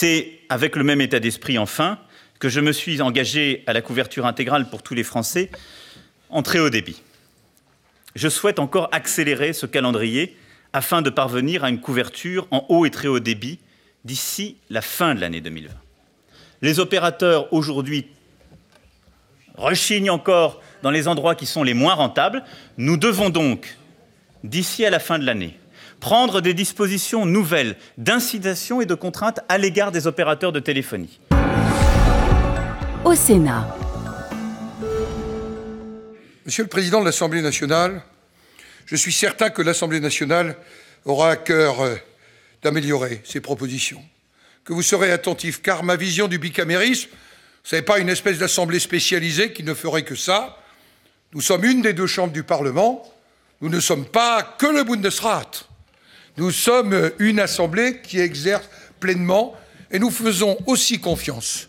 C'est avec le même état d'esprit, enfin, que je me suis engagé à la couverture intégrale pour tous les Français en très haut débit. Je souhaite encore accélérer ce calendrier afin de parvenir à une couverture en haut et très haut débit d'ici la fin de l'année 2020. Les opérateurs aujourd'hui rechignent encore dans les endroits qui sont les moins rentables. Nous devons donc, d'ici à la fin de l'année, prendre des dispositions nouvelles d'incitation et de contrainte à l'égard des opérateurs de téléphonie. Au Sénat. Monsieur le Président de l'Assemblée nationale, je suis certain que l'Assemblée nationale aura à cœur d'améliorer ces propositions, que vous serez attentifs, car ma vision du bicamérisme, ce n'est pas une espèce d'assemblée spécialisée qui ne ferait que ça. Nous sommes une des deux chambres du Parlement, nous ne sommes pas que le Bundesrat. Nous sommes une assemblée qui exerce pleinement et nous faisons aussi confiance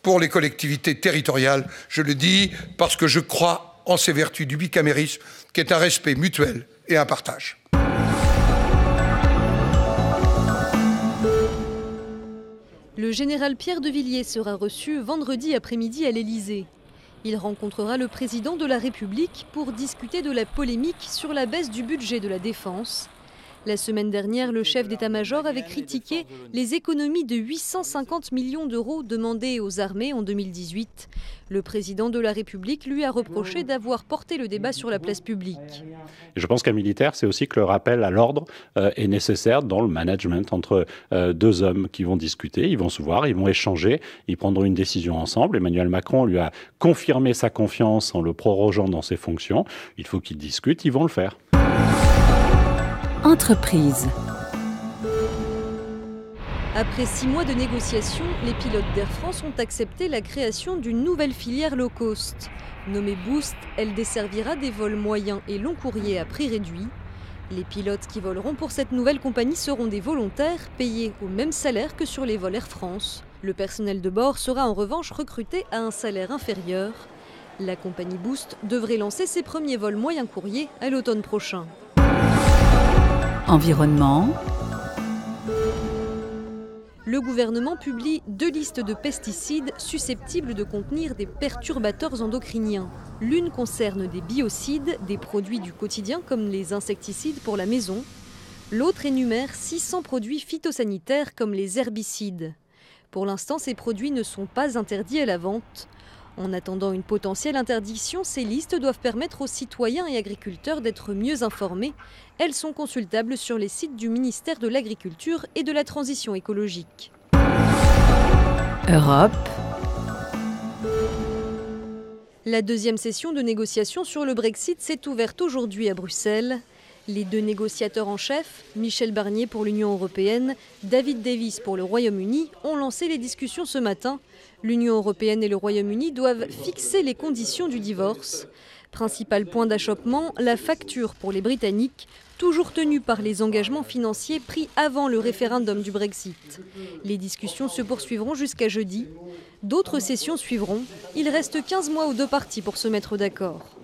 pour les collectivités territoriales. Je le dis parce que je crois en ces vertus du bicamérisme, qui est un respect mutuel et un partage. Le général Pierre de Villiers sera reçu vendredi après-midi à l'Élysée. Il rencontrera le président de la République pour discuter de la polémique sur la baisse du budget de la défense. La semaine dernière, le chef d'état-major avait critiqué les économies de 850 millions d'euros demandées aux armées en 2018. Le président de la République lui a reproché d'avoir porté le débat sur la place publique. Je pense qu'un militaire, c'est aussi que le rappel à l'ordre est nécessaire dans le management entre deux hommes qui vont discuter, ils vont se voir, ils vont échanger, ils prendront une décision ensemble. Emmanuel Macron lui a confirmé sa confiance en le prorogeant dans ses fonctions. Il faut qu'ils discutent, ils vont le faire. Entreprise. Après 6 mois de négociations, les pilotes d'Air France ont accepté la création d'une nouvelle filière low cost. Nommée Boost, elle desservira des vols moyens et long courriers à prix réduit. Les pilotes qui voleront pour cette nouvelle compagnie seront des volontaires payés au même salaire que sur les vols Air France. Le personnel de bord sera en revanche recruté à un salaire inférieur. La compagnie Boost devrait lancer ses premiers vols moyens courriers à l'automne prochain. Environnement. Le gouvernement publie 2 listes de pesticides susceptibles de contenir des perturbateurs endocriniens. L'une concerne des biocides, des produits du quotidien comme les insecticides pour la maison. L'autre énumère 600 produits phytosanitaires comme les herbicides. Pour l'instant, ces produits ne sont pas interdits à la vente. En attendant une potentielle interdiction, ces listes doivent permettre aux citoyens et agriculteurs d'être mieux informés. Elles sont consultables sur les sites du ministère de l'Agriculture et de la Transition écologique. Europe. La deuxième session de négociation sur le Brexit s'est ouverte aujourd'hui à Bruxelles. Les 2 négociateurs en chef, Michel Barnier pour l'Union européenne, David Davis pour le Royaume-Uni, ont lancé les discussions ce matin. L'Union européenne et le Royaume-Uni doivent fixer les conditions du divorce. Principal point d'achoppement, la facture pour les Britanniques, toujours tenue par les engagements financiers pris avant le référendum du Brexit. Les discussions se poursuivront jusqu'à jeudi. D'autres sessions suivront. Il reste 15 mois aux 2 parties pour se mettre d'accord.